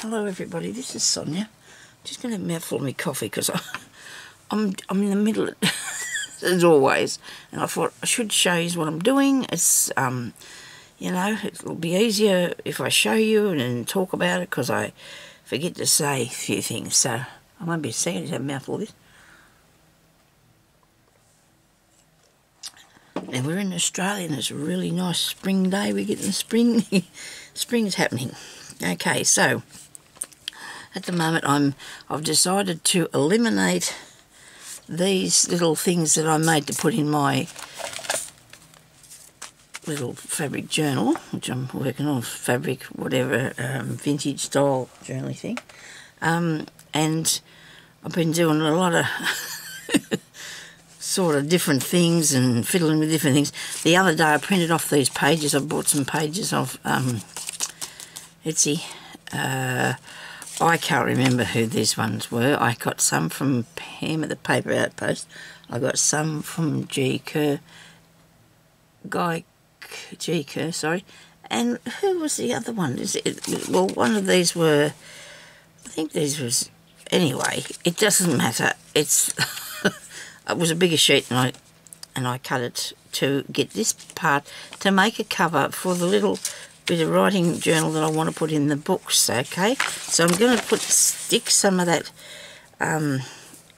Hello everybody, this is Sonya. Just going to have a mouthful of my coffee because I'm in the middle as always, and I thought I should show you what I'm doing. It's you know, it'll be easier if I show you and talk about it because I forget to say a few things. So I won't be a second to have a mouthful of this. And we're in Australia and it's a really nice spring day. We're getting spring. Spring's happening. Okay, so at the moment I've decided to eliminate these little things that I made to put in my little fabric journal, which I'm working on, fabric, whatever, vintage style journaling thing. And I've been doing a lot of sort of different things and fiddling with different things. The other day I printed off these pages. I bought some pages of Etsy. I can't remember who these ones were. I got some from Pam at the Paper Outpost. I got some from G. Kerr, sorry. And who was the other one? Well, one of these were, I think these was, anyway, it doesn't matter. It's, it was a bigger sheet and I cut it to get this part to make a cover for the little bit of writing journal that I want to put in the books, okay? So I'm going to stick some of that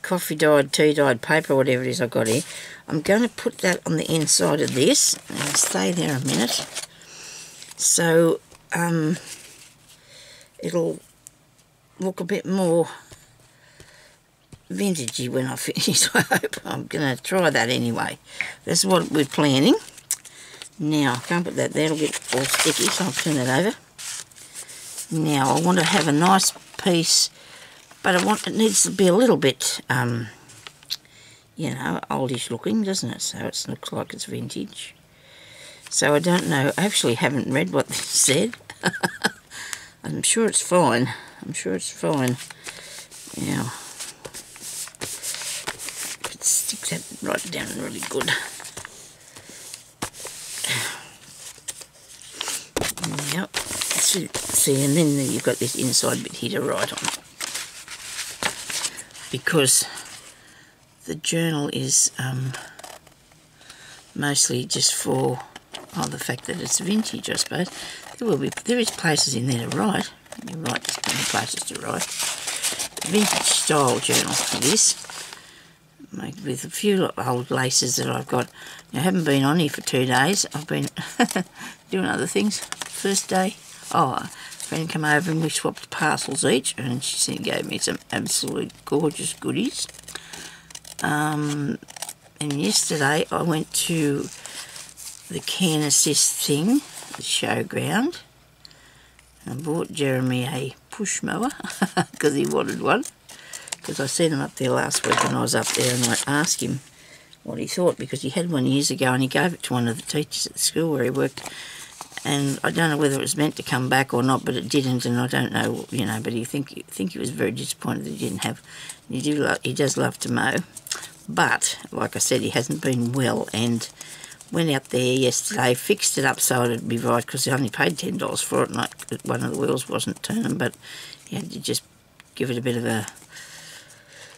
coffee dyed, tea dyed paper, whatever it is I've got here. I'm going to put that on the inside of this. Now stay there a minute. So it'll look a bit more vintagey when I finish, I hope. I'm going to try that anyway. That's what we're planning. Now, I can't put that there, it'll get all sticky, so I'll turn that over. Now, I want to have a nice piece, but it needs to be a little bit, you know, oldish looking, doesn't it? So it looks like it's vintage. So I don't know, I actually haven't read what this said. I'm sure it's fine. I'm sure it's fine. Now, stick that right down really good. Yep. See, and then you've got this inside bit here to write on. Because the journal is mostly just for the fact that it's vintage, I suppose. There is places in there to write. You write, there's plenty of places to write. Vintage style journal for this. With a few old laces that I've got. I haven't been on here for 2 days. I've been doing other things. First day, a friend came over and we swapped parcels each, and she gave me some absolute gorgeous goodies. And yesterday I went to the Can Assist thing, the showground. I bought Jeremy a push mower because he wanted one. Because I seen him up there last week when I was up there, and I asked him what he thought, because he had one years ago and he gave it to one of the teachers at the school where he worked, and I don't know whether it was meant to come back or not, but it didn't, and I don't know, you know, but he think he was very disappointed that he didn't have. He does love to mow, but like I said, he hasn't been well, and went out there yesterday, fixed it up so it'd be right, because he only paid $10 for it, and one of the wheels wasn't turning, but he had to just give it a bit of a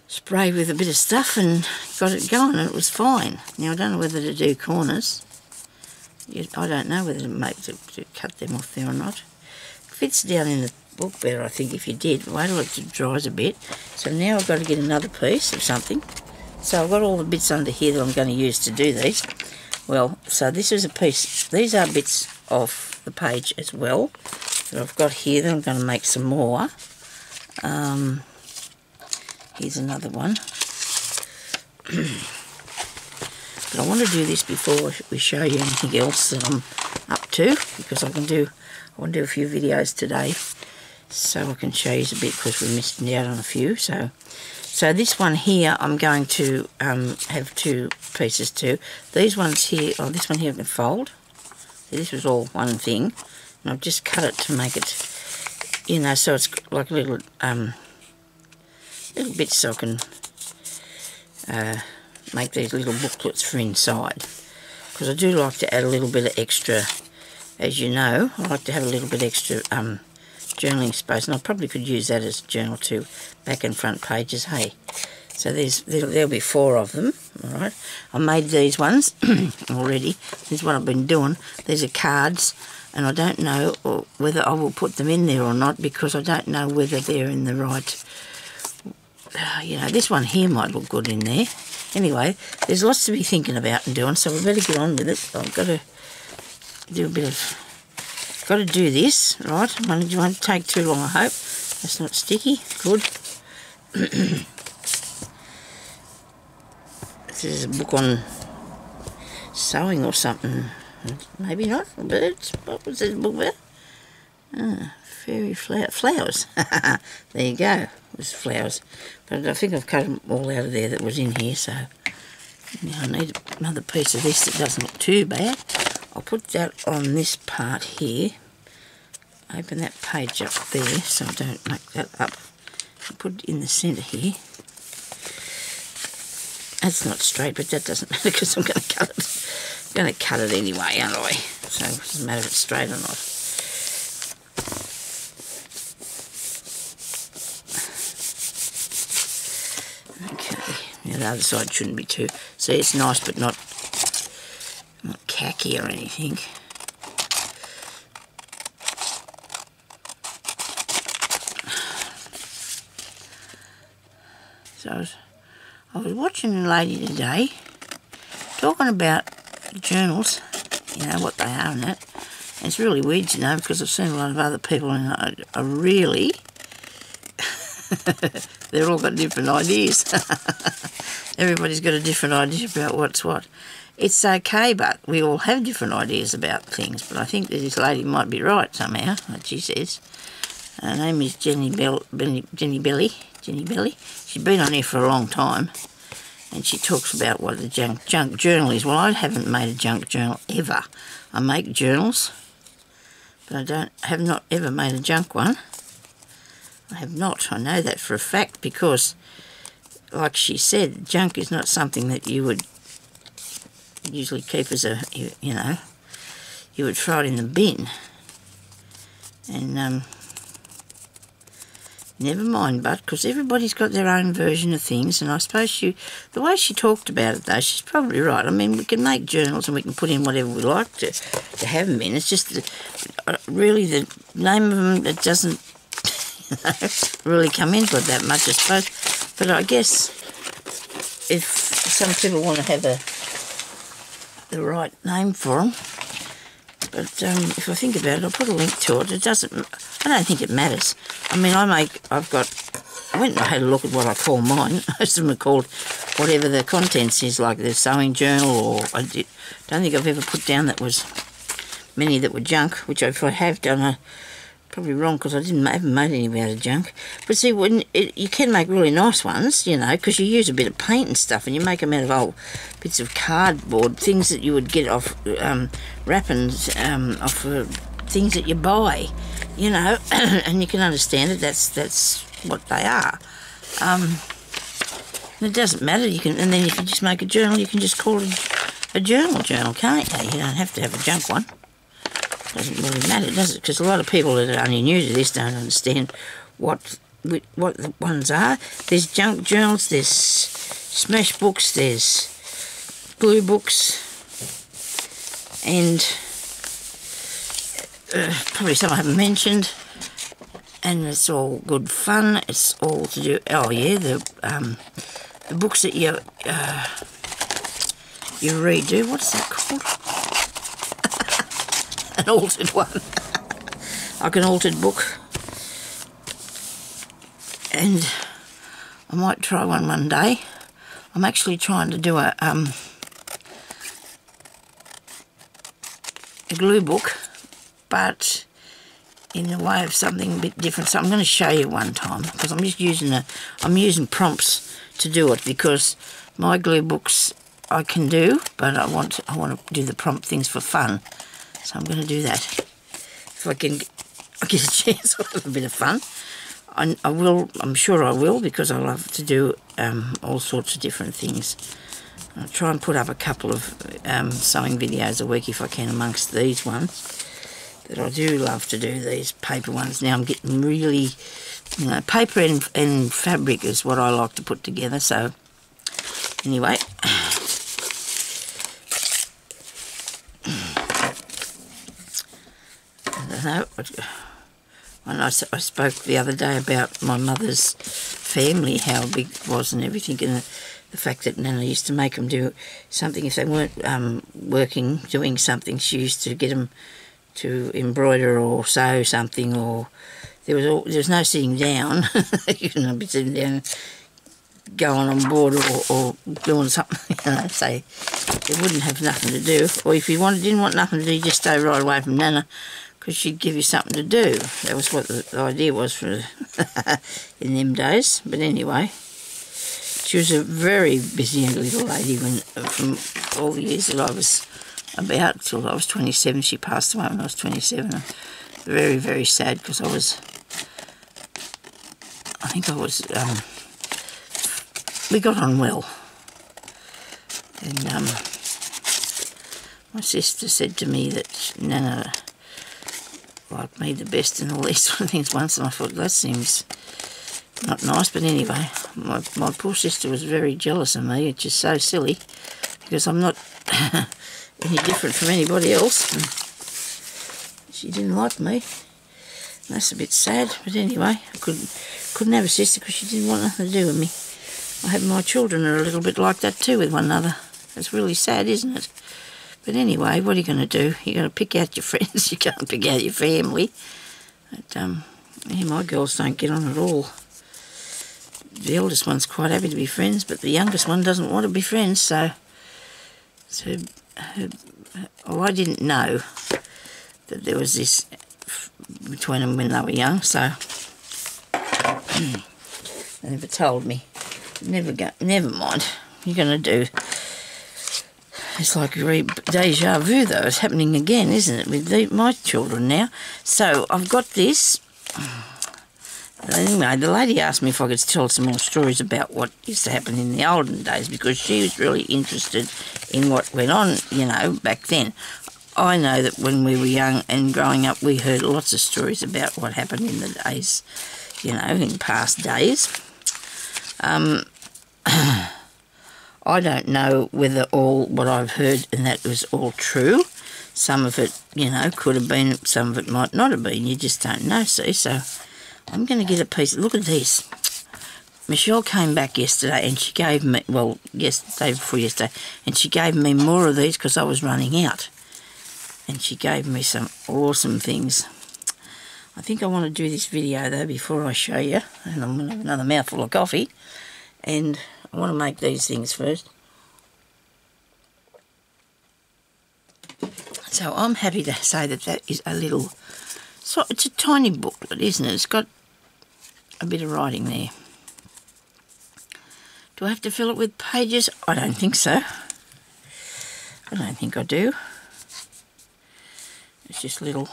spray with a bit of stuff and got it going, and it was fine. Now I don't know whether to do corners. I don't know whether to cut them off there or not. It fits down in the book better, I think, if you did. Wait till it dries a bit. So now I've got to get another piece of something. So I've got all the bits under here that I'm going to use to do these. Well, so this is a piece. These are bits of the page as well that I've got here that I'm going to make some more. Here's another one. But I want to do this before we show you anything else that I'm up to, because I want to do a few videos today, so I can show you a bit, because we're missing out on a few. So this one here, I'm going to have two pieces too. These ones here, this one here I can fold. So this was all one thing, and I've just cut it to make it, you know, so it's like a little bits so I can make these little booklets for inside, because I do like to add a little bit of extra, as you know, I like to have a little bit extra journaling space, and I probably could use that as a journal too, back and front pages, hey. So there'll be 4 of them, all right. I made these ones already. This is what I've been doing. These are cards, and I don't know whether I will put them in there or not, because I don't know whether they're in the right, you know, this one here might look good in there. Anyway, there's lots to be thinking about and doing, so we better get on with it. I've got to do a bit of, got to do this, right? It won't take too long, I hope. That's not sticky, good. This is a book on sewing or something. Maybe not. Birds. What was this book about? Ah, fairy flowers. There you go. It was flowers. But I think I've cut them all out of there that was in here, so now I need another piece of this that doesn't look too bad. I'll put that on this part here. Open that page up there so I don't make that up. I'll put it in the centre here. That's not straight, but that doesn't matter because I'm going to cut it. I'm going to cut it anyway, aren't I? So it doesn't matter if it's straight or not. Okay, now the other side shouldn't be too. See, it's nice, but not khaki or anything. So I was watching a lady today talking about journals, you know, what they are and that. And it's really weird, you know, because I've seen a lot of other people and are really, they've all got different ideas. Everybody's got a different idea about what's what. It's okay, but we all have different ideas about things. But I think that this lady might be right somehow, what she says. Her name is Jenny Belly. She's been on here for a long time, and she talks about what the junk journal is. Well, I haven't made a junk journal ever. I make journals, but I have not ever made a junk one. I have not. I know that for a fact because, like she said, junk is not something that you would usually keep as a, you know, you would throw it in the bin. And never mind, but because everybody's got their own version of things, and I suppose the way she talked about it though, she's probably right. I mean, we can make journals and we can put in whatever we like to have them in. It's just really the name of them that doesn't really come into it that much, I suppose. But I guess if some people want to have the right name for them, but if I think about it, I'll put a link to it. I don't think it matters. I mean, I went and I had a look at what I call mine. Most of them are called whatever the contents is, like the sewing journal, or don't think I've ever put down that was many that were junk, which if I have done, I'm probably wrong because I haven't made any out of junk. But see, you can make really nice ones, you know, because you use a bit of paint and stuff, and you make them out of old bits of cardboard, things that you would get off wrappings, off things that you buy, you know, and you can understand it. That's what they are. And it doesn't matter. And then if you just make a journal, you can just call it a journal, can't you? You don't have to have a junk one. Doesn't really matter, does it? Because a lot of people that are only new to this don't understand what the ones are. There's junk journals, there's smash books, there's glue books, and probably some I haven't mentioned. And it's all good fun. It's all to do. Oh yeah, the books that you redo. What's that called? An altered one. Like an altered book. And I might try one day. I'm actually trying to do a glue book, but in the way of something a bit different. So I'm going to show you one time, because I'm just using prompts to do it, because my glue books I can do, but I want to do the prompt things for fun. So I'm going to do that. If I get a chance, I'll have a bit of fun. I will. I'm sure I will, because I love to do all sorts of different things. I'll try and put up a couple of sewing videos a week if I can amongst these ones. that I do love to do these paper ones. Now I'm getting really, you know, paper and fabric is what I like to put together. So anyway, I don't know. When I spoke the other day about my mother's family, how big it was and everything, and the fact that Nana used to make them do something if they weren't working, doing something. She used to get them to embroider or sew something, or there was no sitting down. You couldn't be sitting down, going on board or doing something. You know, so you wouldn't have nothing to do. Or if you didn't want nothing to do, you just stay right away from Nana, because she'd give you something to do. That was what the idea was for in them days. But anyway, she was a very busy little lady from all the years that I was about till I was 27. She passed away when I was 27. Very, very sad, because I think I was, we got on well. And my sister said to me that Nana liked me the best and all these sort of things once, and I thought, that seems not nice. But anyway, my poor sister was very jealous of me, which is so silly, because I'm not any different from anybody else. And she didn't like me. And that's a bit sad, but anyway, I couldn't have a sister because she didn't want nothing to do with me. I have my children are a little bit like that too with one another. It's really sad, isn't it? But anyway, what are you going to do? You're going to pick out your friends. You can't pick out your family. But yeah, my girls don't get on at all. The eldest one's quite happy to be friends, but the youngest one doesn't want to be friends. So I didn't know that there was this between them when they were young. So they never told me. Never mind. You're going to do. It's like deja vu, though. It's happening again, isn't it, with my children now? So I've got this. Anyway, the lady asked me if I could tell some more stories about what used to happen in the olden days, because she was really interested in what went on, you know, back then. I know that when we were young and growing up, we heard lots of stories about what happened in the days, you know, in past days. I don't know whether all what I've heard and that was all true. Some of it, you know, could have been, some of it might not have been. You just don't know, see. So I'm going to get a piece. Look at this. Michelle came back yesterday and she gave me, well, day before yesterday, and she gave me more of these because I was running out. And she gave me some awesome things. I think I want to do this video, though, before I show you. And I'm going to have another mouthful of coffee. And I want to make these things first. So I'm happy to say that that is a little... So it's a tiny booklet, isn't it? It's got a bit of writing there. Do I have to fill it with pages? I don't think so. I don't think I do. It's just a little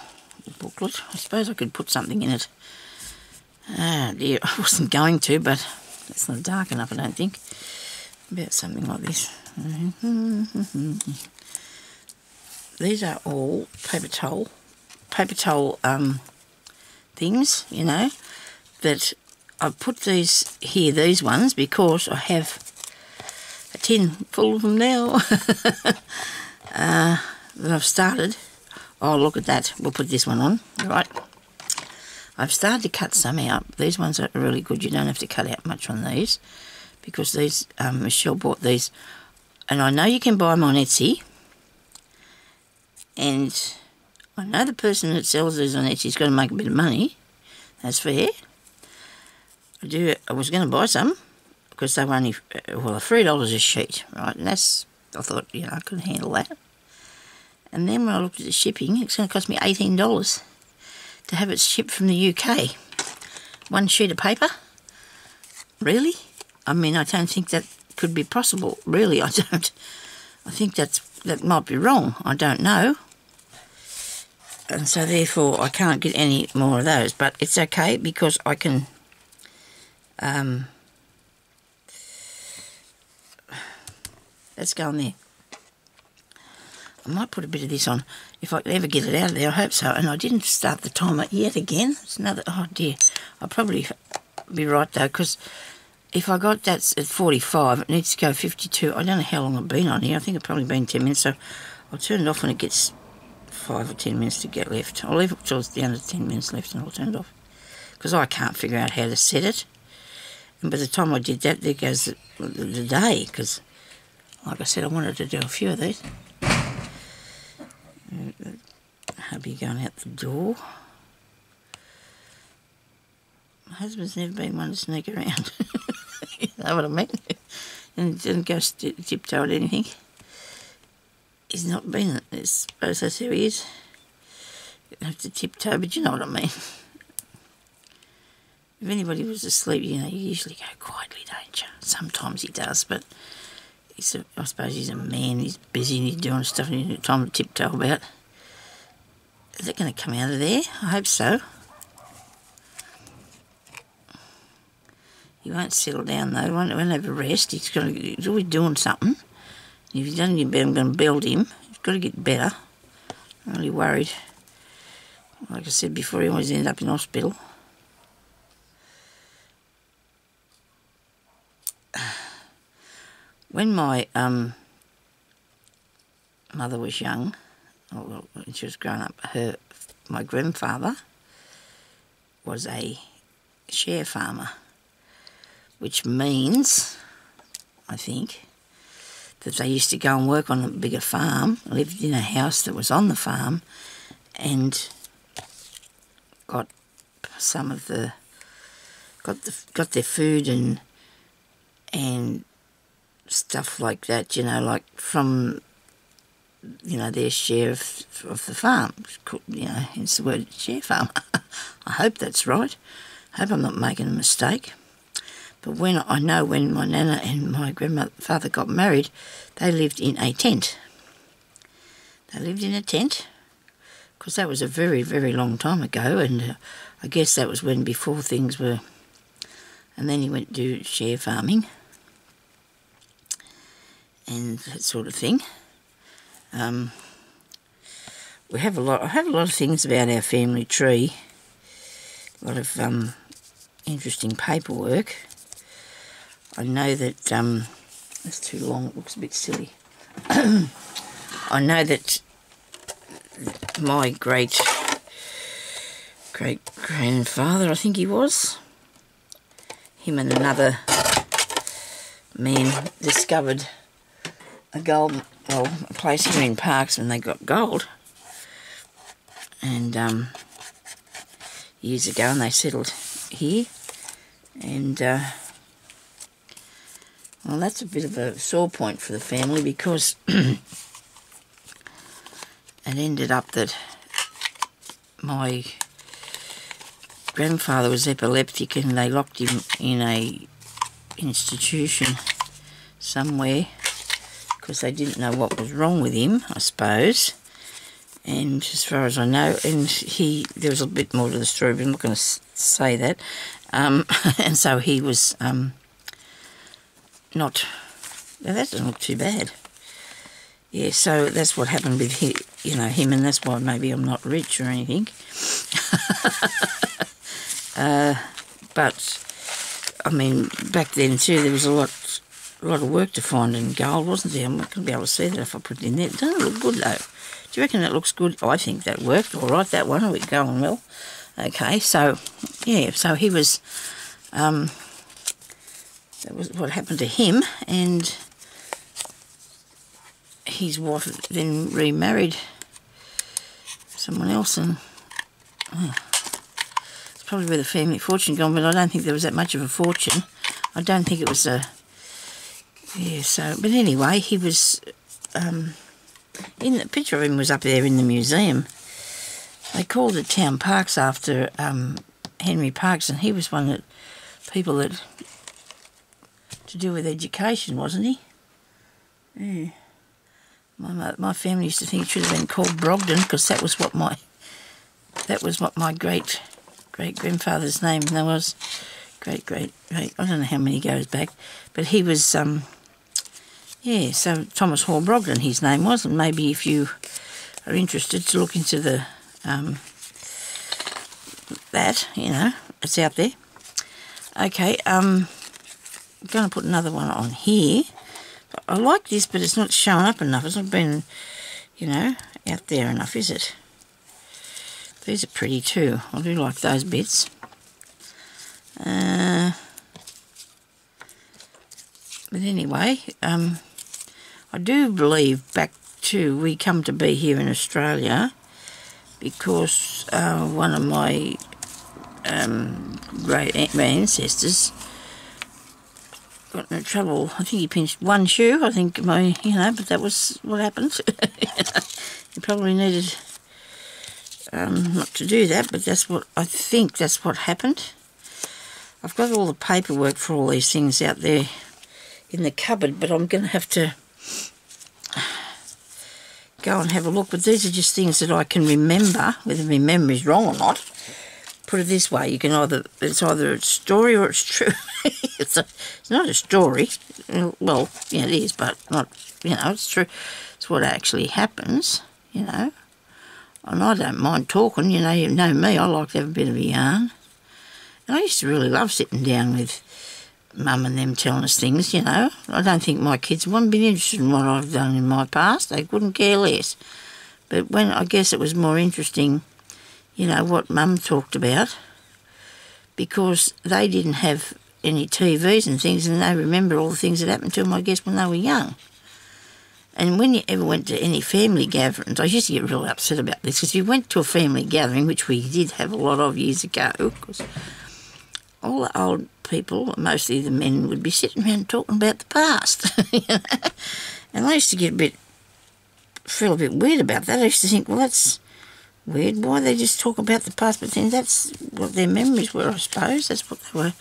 booklet. I suppose I could put something in it. Ah dear, I wasn't going to, but it's not dark enough, I don't think. About something like this. These are all paper towel things, you know, that I've put these here, these ones, because I have a tin full of them now that I've started. Oh, look at that. We'll put this one on. Right. I've started to cut some out. These ones are really good. You don't have to cut out much on these, because these, Michelle bought these, and I know you can buy them on Etsy, and I know the person that sells these on Etsy's got to make a bit of money. That's fair. I was going to buy some, because they were only, well, $3 a sheet, right, and that's, I thought, you know, I could handle that. And then when I looked at the shipping, it's going to cost me $18 to have it shipped from the UK. One sheet of paper? Really? I mean, I don't think that could be possible. Really, I don't. I think that might be wrong. I don't know. And so therefore I can't get any more of those. But it's okay, because I can... let's go on there. I might put a bit of this on if I can ever get it out of there. I hope so. And I didn't start the timer yet again. It's another, oh dear. I'll probably be right though, because if I got that at 45, it needs to go 52. I don't know how long I've been on here. I think it's probably been 10 minutes, so I'll turn it off when it gets 5 or 10 minutes to get left. I'll leave it till it's down to 10 minutes left and I'll turn it off, because I can't figure out how to set it. And by the time I did that, there goes the day, because, like I said, I wanted to do a few of these. Hubby going out the door. My husband's never been one to sneak around. You know what I mean? And didn't go tiptoe at anything. He's not been, I suppose that's how he is. You don't have to tiptoe, but you know what I mean. If anybody was asleep, you know, you usually go quietly, don't you? Sometimes he does, but I suppose he's a man, he's busy and he's doing stuff and he's got time to tiptoe about. Is it going to come out of there? I hope so. He won't settle down though, won't have a rest. He's always doing something. If he doesn't get better, I'm going to build him. He's got to get better. I'm really worried. Like I said before, he always ends up in hospital. When my mother was young, or when she was growing up, my grandfather was a share farmer, which means, I think, that they used to go and work on a bigger farm, lived in a house that was on the farm, and got some of the got their food and stuff like that, you know, like from, you know, their share of the farm. You know, hence the word share farm. I hope that's right. I hope I'm not making a mistake. But I know when my nana and my grandfather got married, they lived in a tent. They lived in a tent, because that was a very, very long time ago, and I guess that was when before things were. And then he went to do share farming and that sort of thing. I have a lot of things about our family tree. A lot of interesting paperwork. I know that that's too long. It looks a bit silly. I know that my great grandfather, I think he was, him and another man discovered a place here in Parks when they got gold, and years ago, and they settled here, and well, that's a bit of a sore point for the family, because it ended up that my grandfather was epileptic and they locked him in a institution somewhere because they didn't know what was wrong with him, I suppose. And as far as I know, and there was a bit more to the story, but I'm not going to say that. And so he was not. Now that doesn't look too bad. Yeah, so that's what happened with him, and that's why maybe I'm not rich or anything. But I mean, back then too, there was a lot of work to find in gold, wasn't there? I'm not going to be able to see that if I put it in there. It doesn't look good though. Do you reckon that looks good? I think that worked all right, that one. Are we going well? Okay, so, yeah, so he was, that was what happened to him, and his wife then remarried someone else, and it's probably where the family fortune gone, but I don't think there was that much of a fortune. I don't think it was but anyway, he was, in the picture of him was up there in the museum. They called it Town Parks after Henry Parks, and he was one of the people that to do with education, wasn't he? Yeah. My family used to think it should have been called Brogden, because that was what my great grandfather's name was. Great, I don't know how many goes back, but he was Yeah, so Thomas Hall Brogden, his name was, and maybe if you are interested to look into the that, you know, it's out there. Okay, I'm going to put another one on here. I like this, but it's not showing up enough. It's not been, you know, out there enough, is it? These are pretty too. I do like those bits. But anyway, I do believe back to we come to be here in Australia because one of my great ancestors got in trouble. I think he pinched one shoe. I think but that was what happened. He probably needed not to do that, but I think that's what happened. I've got all the paperwork for all these things out there in the cupboard, but I'm going to have to go and have a look. But these are just things that I can remember, whether my memory's wrong or not. Put it this way, you can it's either a story or it's true. It's not a story. Well, yeah, it is, but not, it's true. It's what actually happens, And I don't mind talking, you know me, I like to have a bit of a yarn. And I used to really love sitting down with Mum and them telling us things, I don't think my kids wouldn't be interested in what I've done in my past. They couldn't care less. But I guess it was more interesting, what Mum talked about, because they didn't have any TVs and things, and they remember all the things that happened to them, I guess, when they were young. And when you ever went to any family gatherings, I used to get really upset about this, because you went to a family gathering, which we did have a lot of years ago, because all the old people, mostly the men, would be sitting around talking about the past. And I used to feel a bit weird about that. I used to think, well, that's weird. Why they just talk about the past? But then that's what their memories were, I suppose. That's what they were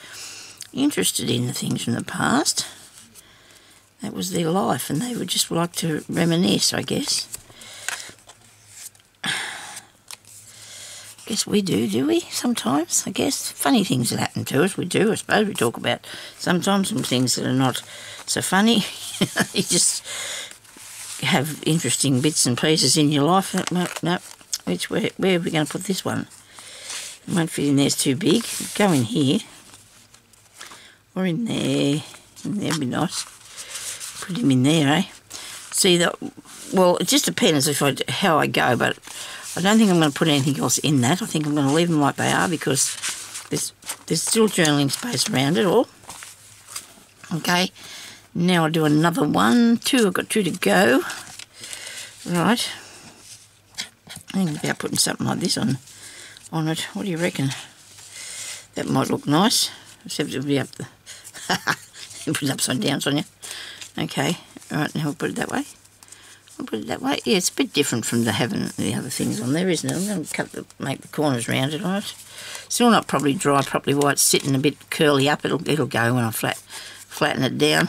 interested in, the things from the past. That was their life, and they would just like to reminisce, I guess. I guess we do we? Sometimes, I guess. Funny things that happen to us, we do, I suppose. We talk about sometimes some things that are not so funny. You just have interesting bits and pieces in your life. No. Where are we going to put this one? It won't fit in there, it's too big. Go in here. Or in there. That'd be nice. Put him in there, eh? See, well, it just depends how I go, but I don't think I'm going to put anything else in that. I think I'm going to leave them like they are, because there's still journaling space around it all. Okay, now I'll do another one. I've got two to go. Right. I think about putting something like this on it. What do you reckon? That might look nice, except it'll be up the... Put it upside down, Sonya. Okay, all right, now we'll put it that way. I'll put it that way. Yeah, it's a bit different from having the other things on there, isn't it? I'm going to make the corners rounded on it. Still not probably dry properly while it's sitting a bit curly up. It'll go when I flatten it down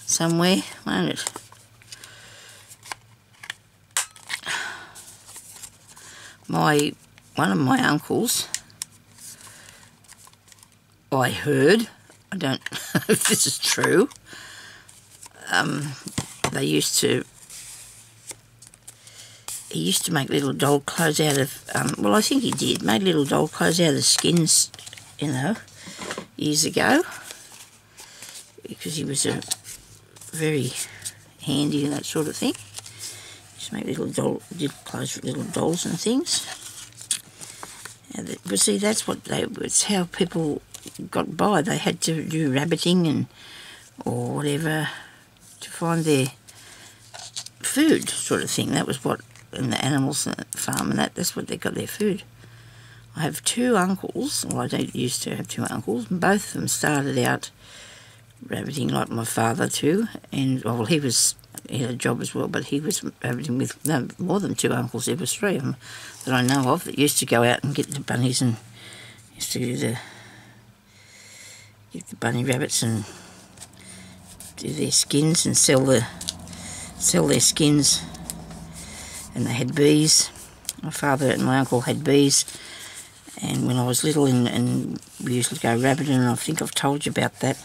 somewhere, won't it? One of my uncles, I heard, I don't know if this is true, he used to make little doll clothes out of, well, I think he did, made little doll clothes out of the skins, years ago, because he was very handy and that sort of thing. Just make did clothes for little dolls and things. But see, it's how people got by. They had to do rabbiting or whatever to find their food, sort of thing. That was what, and the animals on the farm and that's what they got their food. I have two uncles, well, I don't used to have two uncles, and both of them started out rabbiting like my father too, and well, he had a job as well, but he was rabbiting with more than two uncles. There was three of them that I know of that used to go out and get the bunnies and used to get the bunny rabbits and do their skins and sell their skins. And they had bees. My father and my uncle had bees, and when I was little and we used to go rabbiting, and I think I've told you about that.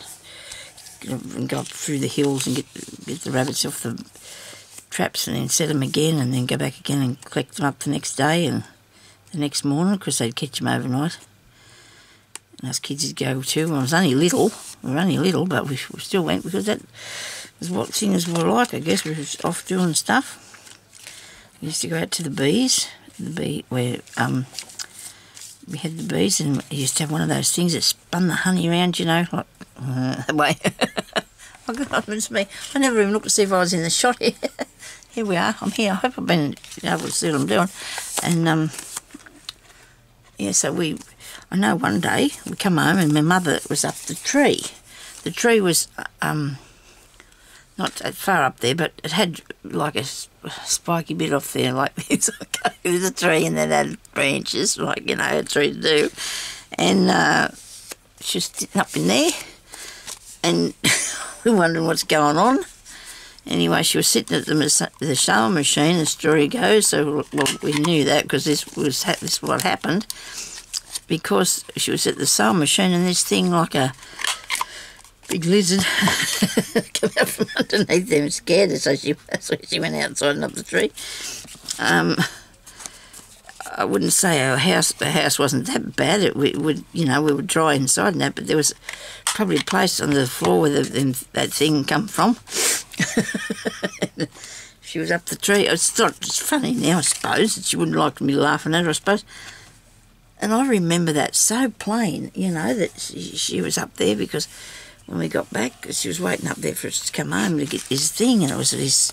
and go up through the hills and get the rabbits off the traps and then set them again and then go back again and collect them up the next day and the next morning because they'd catch them overnight. And us kids would go too. I was only little. We were only little, but we still went because that was what things were like, I guess. We were off doing stuff. We used to go out to the bees, where we had the bees, and we used to have one of those things that spun the honey around, you know, like that way. Oh God, it's me. I never even looked to see if I was in the shot here. Here we are. I'm here. I hope I've been able to see what I'm doing. And yeah, so I know one day we come home and my mother was up the tree. The tree was not that far up there, but it had like a spiky bit off there like this. It was a tree and then it had branches, like, you know, a tree to do. And she was sitting up in there and we were wondering what's going on. Anyway, she was sitting at the sewing machine, the story goes, so well, we knew that because this is what happened. Because she was at the sewing machine and this thing like a big lizard came out from underneath there and scared her, so she went outside and up the tree. I wouldn't say the house wasn't that bad. We were dry inside and that, but there was probably a place on the floor where that thing come from. She was up the tree. I thought it's funny now, I suppose, that she wouldn't like me laughing at her, I suppose. And I remember that so plain, you know, that she was up there because when we got back, she was waiting up there for us to come home to get this thing, and it was this,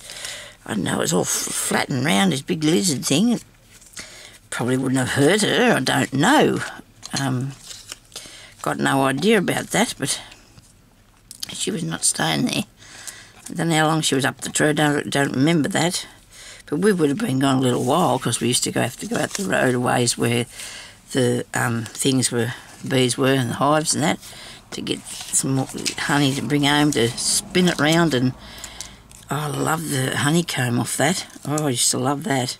I don't know, it was all flat and round, this big lizard thing. Probably wouldn't have hurt her, I don't know. Got no idea about that, but she was not staying there. I don't know how long she was up the tree, I don't remember that. But we would have been gone a little while because we used to have to go out the road a ways where the things were, bees were, and the hives and that, to get some more honey to bring home to spin it round. And oh, I love the honeycomb off that. Oh, I used to love that.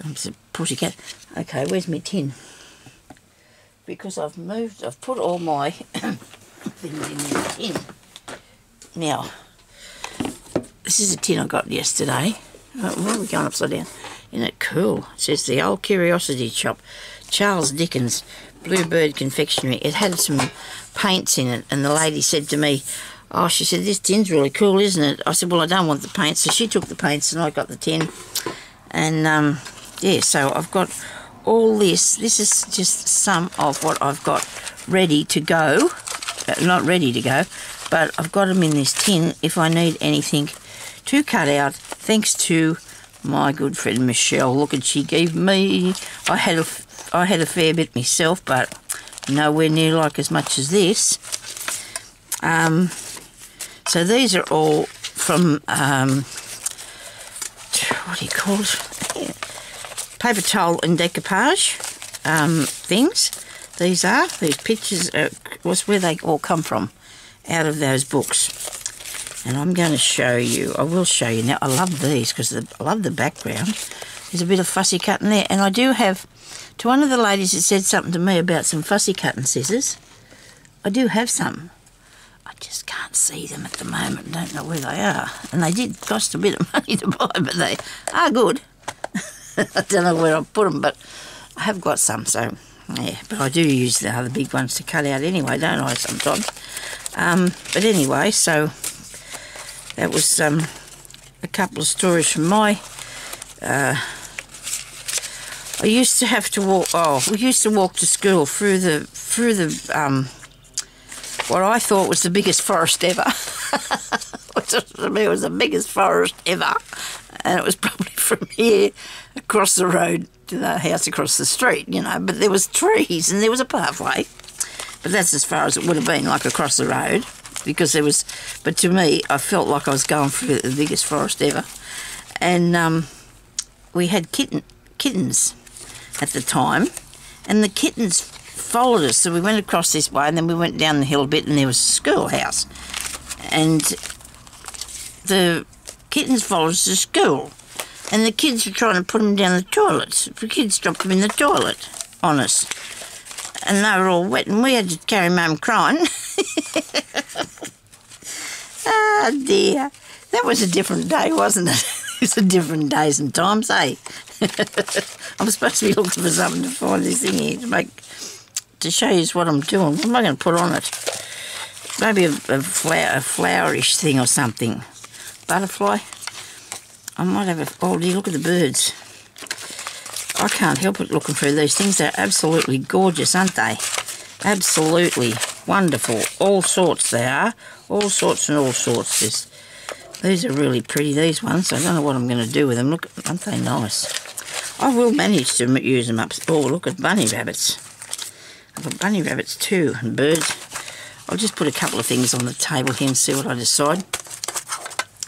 I'm a pushy cat. Okay, where's my tin? Because I've put all my things in the tin. Now, this is a tin I got yesterday. Oh, why are we going upside down? Isn't it cool? It says the Old Curiosity Shop, Charles Dickens, Bluebird Confectionery. It had some paints in it, and the lady said to me, oh, she said, this tin's really cool, isn't it? I said, well, I don't want the paints. So she took the paints and I got the tin. And, yeah, so I've got all this. This is just some of what I've got ready to go. Not ready to go, but I've got them in this tin if I need anything to cut out, thanks to my good friend Michelle. Look, and she gave me, I had a fair bit myself, but nowhere near like as much as this. So these are all from what do you call it? Paper towel and decoupage things. These pictures was where they all come from, out of those books. And I'm going to show you. I will show you now. I love these because I love the background. There's a bit of fussy cutting there. And I do have, to one of the ladies that said something to me about some fussy cutting scissors, I do have some. I just can't see them at the moment. Don't know where they are. And they did cost a bit of money to buy, but they are good. I don't know where I've put them, but I have got some, so yeah. But I do use the other big ones to cut out anyway, don't I, sometimes? But anyway, so that was a couple of stories from my... I used to have to walk... Oh, we used to walk to school through the what I thought was the biggest forest ever. To me, it was the biggest forest ever. And it was probably from here across the road to the house across the street, you know. But there was trees and there was a pathway. But that's as far as it would have been, like across the road. Because there was... But to me, I felt like I was going through the biggest forest ever. And we had kittens at the time. And the kittens followed us. So we went across this way and then we went down the hill a bit and there was a schoolhouse. And the kittens followed us to school. And the kids were trying to put them down the toilets. The kids dropped them in the toilet on us. And they were all wet and we had to carry them home crying. Oh dear. That was a different day, wasn't it? It was a different days and times, eh? I'm supposed to be looking for something to find this thing here to show you what I'm doing. What am I going to put on it? Maybe a flowerish thing or something. Butterfly. I might have a... Oh dear, look at the birds. I can't help but looking through these things. They're absolutely gorgeous, aren't they? Absolutely wonderful. All sorts they are. All sorts and all sorts. These are really pretty, these ones. I don't know what I'm going to do with them. Look, aren't they nice? I will manage to use them up. Oh, look at bunny rabbits. I've got bunny rabbits too, and birds. I'll just put a couple of things on the table here and see what I decide.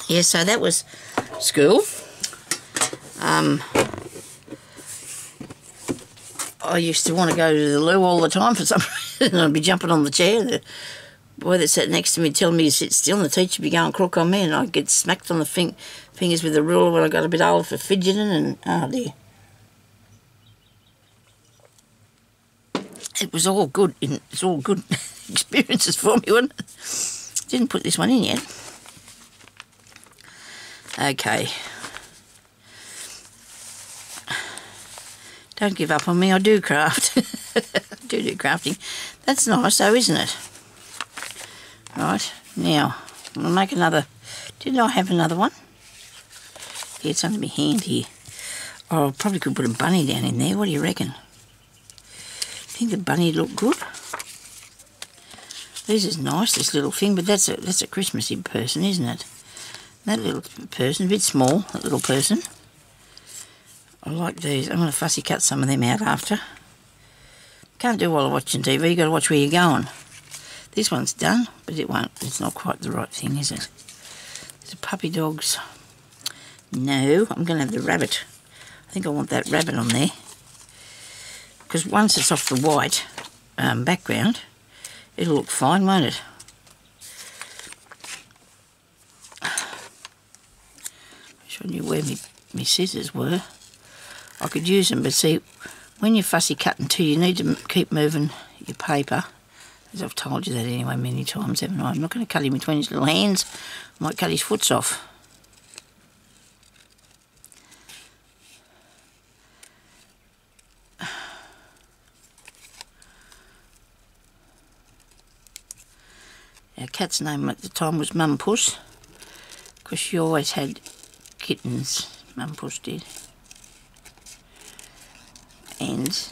Yeah, so that was school. I used to want to go to the loo all the time for some reason. I'd be jumping on the chair. The boy that sat next to me telling me to sit still, and the teacher would be going crook on me, and I'd get smacked on the fingers with a ruler when I got a bit older for fidgeting, and oh dear. It was all good. It's all good experiences for me, wasn't it? Didn't put this one in yet. Okay. Don't give up on me, I do craft. I do crafting. That's nice though, isn't it? Right, now, I'm going to make another... Didn't I have another one? Yeah, it's under my hand here. Oh, I probably could put a bunny down in there. What do you reckon? Think the bunny would look good? This is nice, this little thing, but that's a Christmassy person, isn't it? That little person, a bit small, that little person. I like these. I'm going to fussy cut some of them out after. Can't do while I'm watching TV. You've got to watch where you're going. This one's done, but it's not quite the right thing, is it? There's puppy dogs. No, I'm going to have the rabbit. I think I want that rabbit on there. Because once it's off the white background, it'll look fine, won't it? I wish I knew where my scissors were. I could use them, but see, when you're fussy cutting too, you need to keep moving your paper. As I've told you that anyway many times, haven't I? I'm not going to cut him between his little hands. I might cut his foots off. Our cat's name at the time was Mum Puss, because she always had kittens, Mum Puss did. And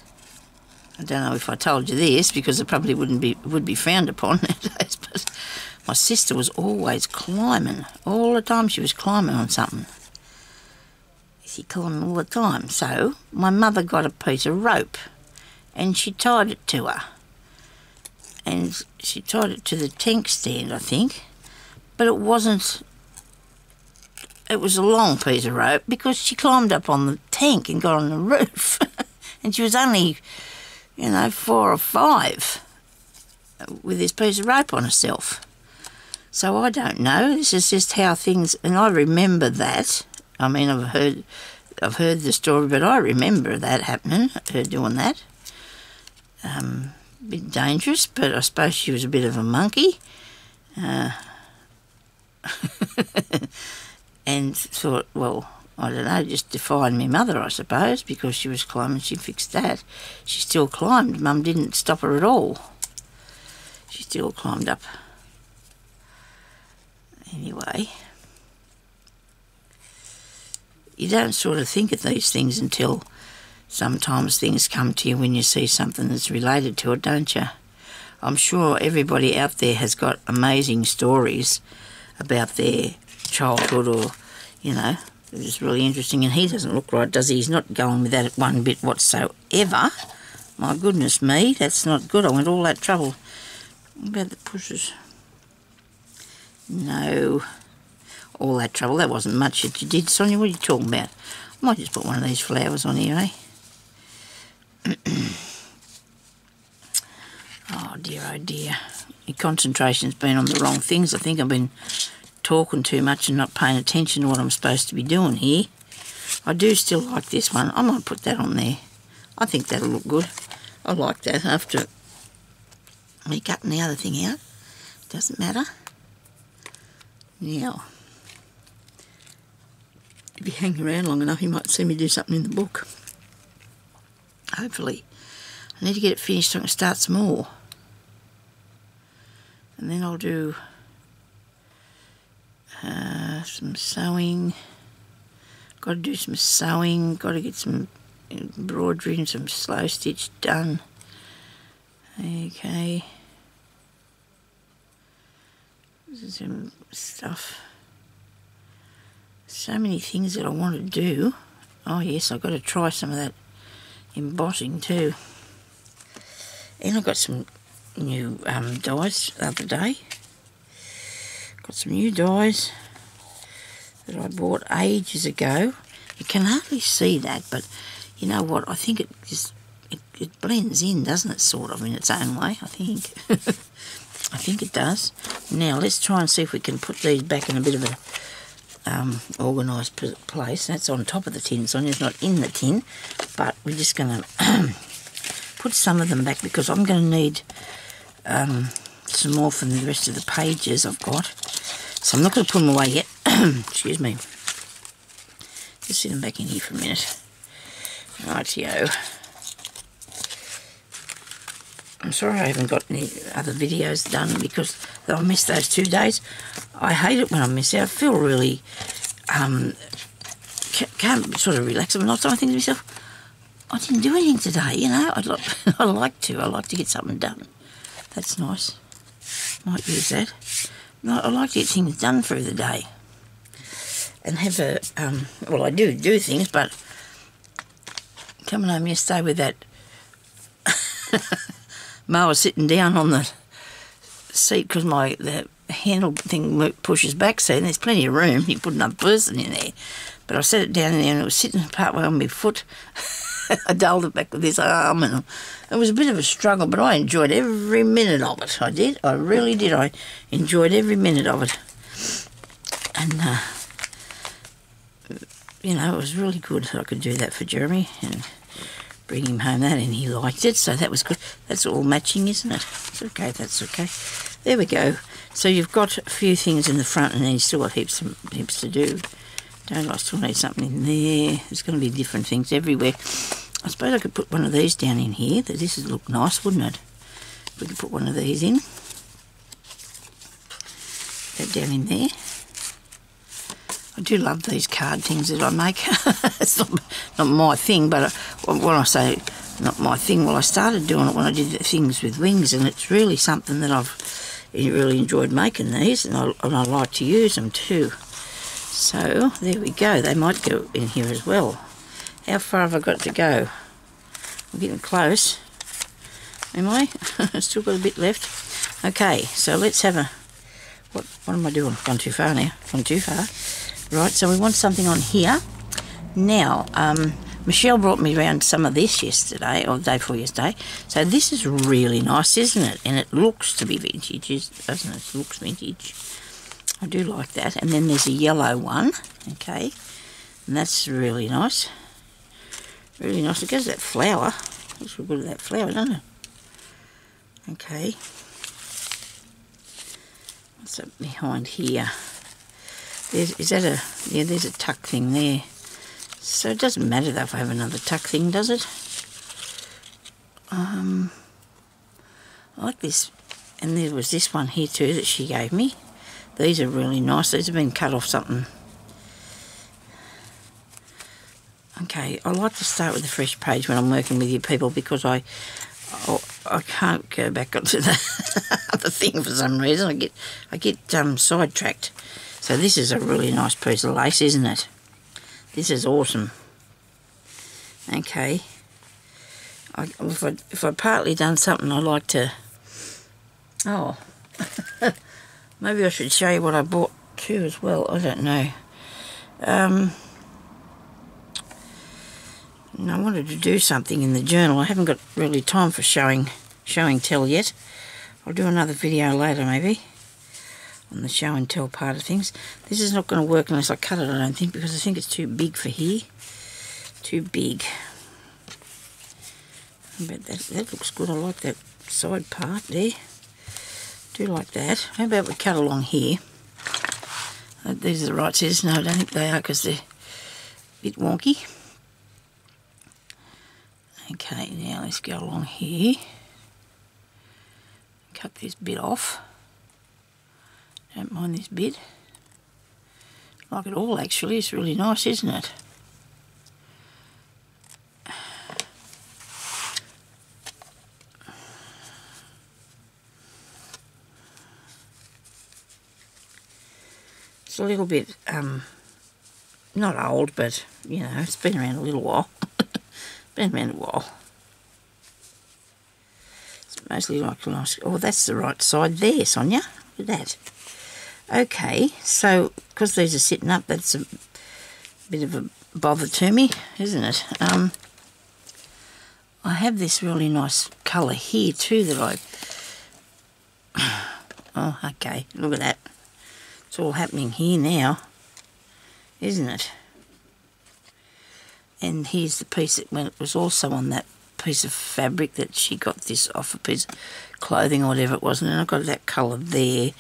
I don't know if I told you this, because it probably would be frowned upon nowadays, but my sister was always climbing. All the time she was climbing on something. She climbed all the time. So my mother got a piece of rope and she tied it to her. And she tied it to the tank stand, I think. But it wasn't... It was a long piece of rope because she climbed up on the tank and got on the roof. And she was only, 4 or 5 with this piece of rope on herself. So I don't know. This is just how things... And I remember that. I mean, I've heard the story, but I remember that happening, her doing that. A bit dangerous, but I suppose she was a bit of a monkey. And thought, well... I don't know, just defied my mother, I suppose, because she was climbing, she fixed that. She still climbed. Mum didn't stop her at all. She still climbed up. Anyway, you don't sort of think of these things until sometimes things come to you when you see something that's related to it, don't you? I'm sure everybody out there has got amazing stories about their childhood or, it was really interesting, and he doesn't look right, does he? He's not going with that one bit whatsoever. My goodness me, that's not good. I went all that trouble. What about the pushes? No. All that trouble. That wasn't much that you did, Sonia. What are you talking about? I might just put one of these flowers on here, eh? Oh dear. Your concentration's been on the wrong things. I think I've been talking too much and not paying attention to what I'm supposed to be doing here. I do still like this one. I might put that on there. I think that'll look good. I like that after me cutting the other thing out. Doesn't matter. Now, if you hang around long enough, you might see me do something in the book. Hopefully. I need to get it finished so I can start some more. And then I'll do some sewing. Got to do some sewing. Got to get some embroidery and some slow stitch done. Okay. This is some stuff. So many things that I want to do. Oh yes, I've got to try some of that embossing too. And I got some new dies the other day. Got some new dies that I bought ages ago. You can hardly see that, but you know what? I think it just it blends in, doesn't it? Sort of in its own way. I think. I think it does. Now let's try and see if we can put these back in a bit of a organised place. That's on top of the tin. Sonia's not in the tin, but we're just going to put some of them back because I'm going to need some more from the rest of the pages I've got. So I'm not going to put them away yet. Excuse me. Just sit them back in here for a minute. Rightio. I'm sorry I haven't got any other videos done because I missed those 2 days. I hate it when I miss out. I feel really can't sort of relax. I'm not. So I think to myself, I didn't do anything today. You know, I like to get something done. That's nice. Might use that. No, I like to get things done through the day and have a well, I do things, but coming home yesterday with that mower sitting down on the seat because the handle thing pushes back, so there's plenty of room. You put another person in there. But I set it down in there and it was sitting part way on my foot. I dulled it back with this arm and it was a bit of a struggle, but I enjoyed every minute of it. I did. I really did. I enjoyed every minute of it. And, you know, it was really good that I could do that for Jeremy and bring him home that, and he liked it, so that was good. That's all matching, isn't it? It's okay, that's okay. There we go. So you've got a few things in the front and then you've still got heaps to do. Don't I still need something in there? There's going to be different things everywhere. I suppose I could put one of these down in here. This would look nice, wouldn't it? We could put one of these in. That down in there. I do love these card things that I make. It's not my thing, but when I say not my thing, well, I started doing it when I did the things with wings, and it's really something that I've really enjoyed making these, and I like to use them too. So there we go. They might go in here as well. How far have I got to go? I'm getting close. Am I? Still got a bit left. Okay, so let's have a... What am I doing? Gone too far now. Gone too far. Right, so we want something on here. Now, Michelle brought me around some of this yesterday, or the day before yesterday. So this is really nice, isn't it? And it looks to be vintage, doesn't it? It looks vintage. I do like that. And then there's a yellow one, okay? And that's really nice. Really nice. It goes to that flower. Looks real good at that flower, doesn't it? Okay. What's up behind here? Is that a... Yeah, there's a tuck thing there. So it doesn't matter though if I have another tuck thing, does it? I like this. And there was this one here too that she gave me. These are really nice. These have been cut off something. Okay, I like to start with a fresh page when I'm working with you people because I can't go back onto the other thing for some reason. I get sidetracked. So this is a really nice piece of lace, isn't it? This is awesome. Okay. If I've partly done something, I like to... Oh. Maybe I should show you what I bought too as well. I don't know. I wanted to do something in the journal. I haven't got really time for showing tell yet. I'll do another video later maybe on the show and tell part of things. This is not going to work unless I cut it, I don't think, because I think it's too big for here. Too big. But that looks good. I like that side part there. Do like that. How about we cut along here? these are the right scissors. No, I don't think they are because they're a bit wonky. Okay, now let's go along here. Cut this bit off. Don't mind this bit. Like it all actually, it's really nice, isn't it? It's a little bit, not old, but, you know, it's been around a little while. Been around a while. It's mostly like, oh, that's the right side there, Sonia. Look at that. Okay, so, because these are sitting up, that's a bit of a bother to me, isn't it? I have this really nice colour here too that oh, okay, look at that. It's all happening here now, isn't it? And here's the piece that when it was also on that piece of fabric that she got this off a piece of clothing or whatever it was, and I've got that colour there.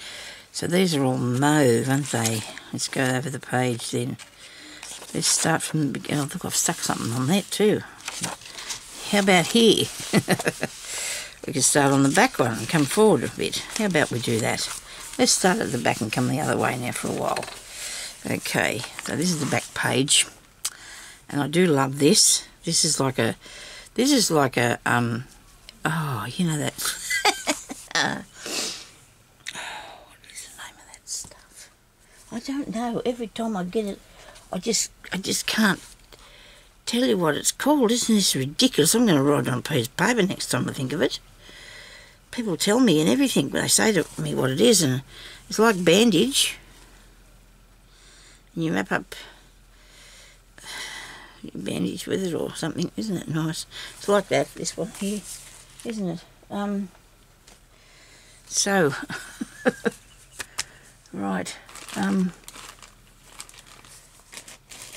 So these are all mauve, aren't they? Let's go over the page then. Let's start from the beginning. Oh, look, I've stuck something on that too. How about here? We can start on the back one and come forward a bit. How about we do that? Let's start at the back and come the other way now for a while. Okay, so this is the back page. And I do love this. This is like a, oh, you know that, what is the name of that stuff? I don't know. Every time I get it, I just can't tell you what it's called. Isn't this ridiculous? I'm going to write it on a piece of paper next time I think of it. People tell me and everything, they say to me what it is, and it's like bandage. And you wrap up bandage with it or something, isn't it nice? It's like that, this one here, isn't it? So right,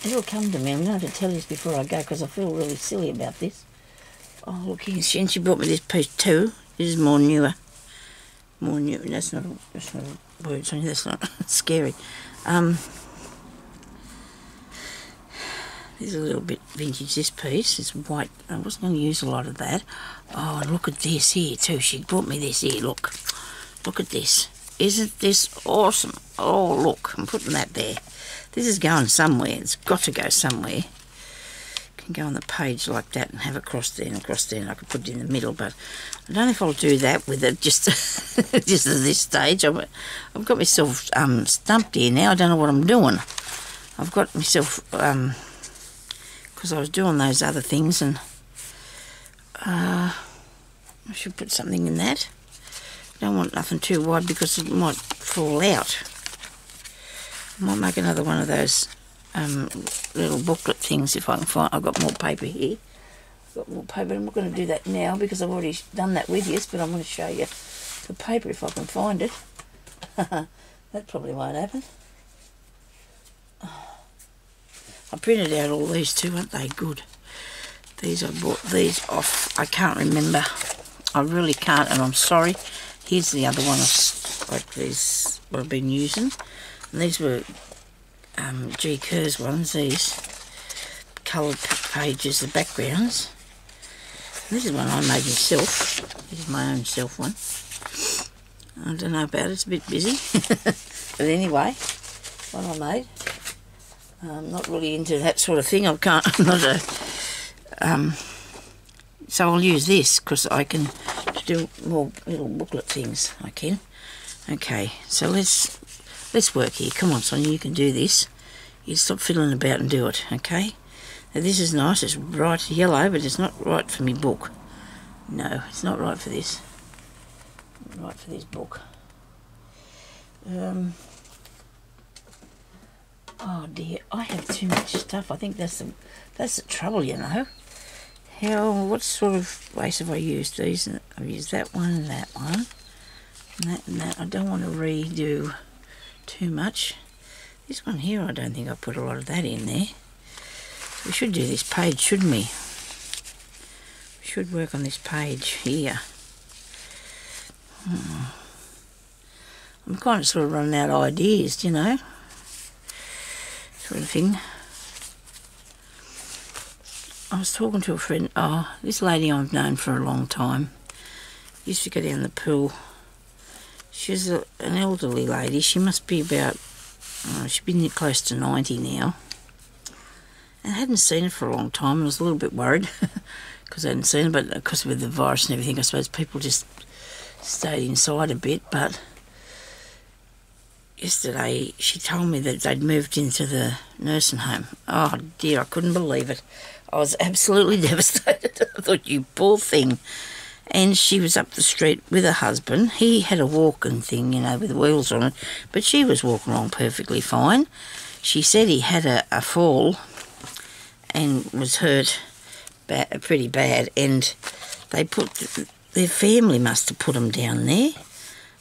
it'll come to me. I'm going to tell you this before I go because I feel really silly about this. Oh, look here, she bought me this piece too. This is more newer. That's not a word, Sonia, that's not scary. This is a little bit vintage, this piece. It's white. I wasn't going to use a lot of that. Oh, and look at this here too. She bought me this here, look. Look at this. Isn't this awesome? Oh, look, I'm putting that there. This is going somewhere. It's got to go somewhere. Can go on the page like that and have it crossed there and across there, and I could put it in the middle, but I don't know if I'll do that with it just at this stage. I've got myself stumped here now. I don't know what I'm doing. I've got myself... because I was doing those other things, and I should put something in that. I don't want nothing too wide because it might fall out. I might make another one of those little booklet things if I can find. I've got more paper here. I've got more paper. I'm not going to do that now because I've already done that with you, but I'm going to show you the paper if I can find it. That probably won't happen. I printed out all these too, aren't they good? These, I bought these off, I can't remember. I really can't, and I'm sorry. Here's the other one, like these, what I've been using. And these were G. Kerr's ones, these coloured pages, the backgrounds. And this is one I made myself. This is my own self one. I don't know about it, it's a bit busy. But anyway, one I made. I'm not really into that sort of thing. I'm not a... so I'll use this because I can do more little booklet things. I can. Okay, so let's work here. Come on, Sonia, you can do this. You stop fiddling about and do it, okay? Now this is nice. It's bright yellow, but it's not right for me book. No, it's not right for this. Not right for this book. Oh dear, I have too much stuff. I think that's the trouble, you know. What sort of ways have I used these? I've used that one and that one. And that. I don't want to redo too much. This one here, I don't think I put a lot of that in there. We should do this page, shouldn't we? We should work on this page here. I'm kind of sort of running out of ideas, you know. sort of thing. I was talking to a friend. Oh, this lady I've known for a long time. Used to go down the pool. She's an elderly lady. She must be about, she's been close to 90 now. And I hadn't seen her for a long time. I was a little bit worried because I hadn't seen her, but because with the virus and everything, I suppose people just stayed inside a bit. But yesterday she told me that they'd moved into the nursing home. Oh dear, I couldn't believe it. I was absolutely devastated. I thought, you poor thing. And she was up the street with her husband. He had a walking thing, you know, with wheels on it, but she was walking along perfectly fine. She said he had a fall and was hurt pretty bad, and they their family must have put him down there.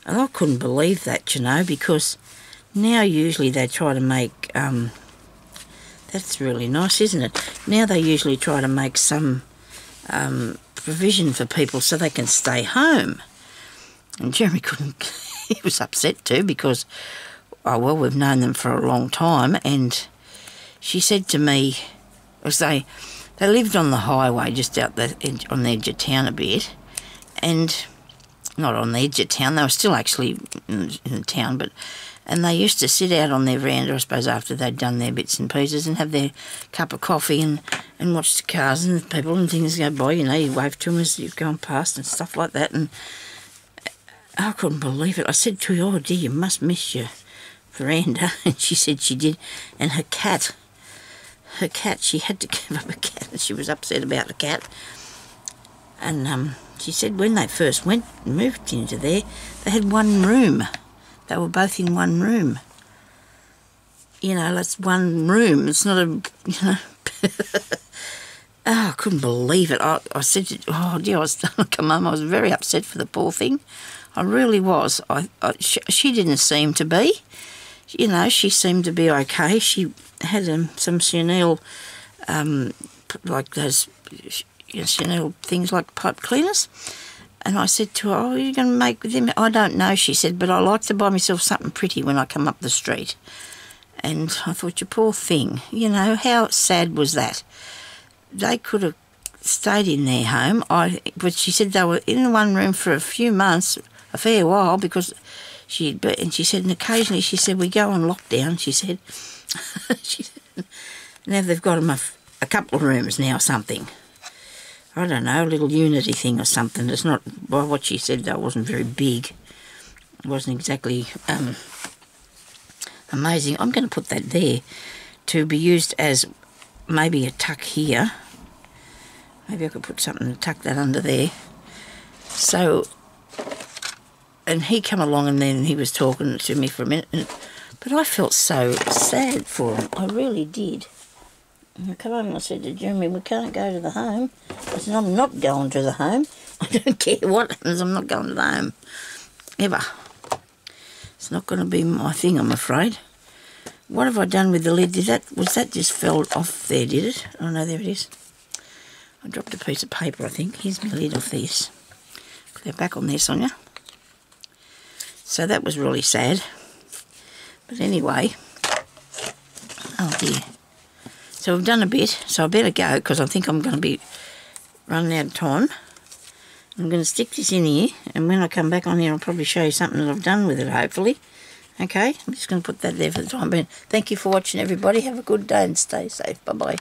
And I couldn't believe that, you know, because now usually they try to make, that's really nice, isn't it? Now they usually try to make some provision for people so they can stay home. And Jeremy couldn't, he was upset too because, oh well, we've known them for a long time, and she said to me, as they lived on the highway just out on the edge of town a bit, and not on the edge of town, they were still actually in the town, and they used to sit out on their veranda, I suppose, after they'd done their bits and pieces, and have their cup of coffee and watch the cars and the people and things go by, you know, you wave to them as you're going past and stuff like that. And I couldn't believe it. I said to her, oh dear, you must miss your veranda. And she said she did. And her cat, she had to give up a cat, and she was upset about the cat. And she said when they first moved into there, they had one room. They were both in one room. You know, that's one room. It's not a, you know. Oh, I couldn't believe it. I said, oh dear, I was come home. I was very upset for the poor thing. I really was. She didn't seem to be. You know, she seemed to be okay. She had some chenille, like those chenille things like pipe cleaners. And I said to her, oh, are you going to make with them? I don't know, she said, but I like to buy myself something pretty when I come up the street. And I thought, you poor thing, you know, how sad was that? They could have stayed in their home, but she said they were in one room for a few months, a fair while, because she said, and occasionally, she said, we go on lockdown, she said. Now they've got them a couple of rooms now, something. I don't know, a little unity thing or something. It's not, by what she said, though, it wasn't very big. It wasn't exactly amazing. I'm going to put that there to be used as maybe a tuck here. Maybe I could put something to tuck that under there. So, and he come along and then he was talking to me for a minute, but I felt so sad for him. I really did. I come home and I said to Jeremy, we can't go to the home. I said, I'm not going to the home. I don't care what happens, I'm not going to the home. Ever. It's not going to be my thing, I'm afraid. What have I done with the lid? Was that just fell off there, did it? Oh no, there it is. I dropped a piece of paper, I think. Here's my lid off this. Put that back on there, Sonya. So that was really sad. But anyway, oh dear. So we've done a bit, so I better go because I think I'm going to be running out of time. I'm going to stick this in here, and when I come back on here I'll probably show you something that I've done with it, hopefully. Okay, I'm just going to put that there for the time being. Thank you for watching, everybody. Have a good day and stay safe. Bye-bye.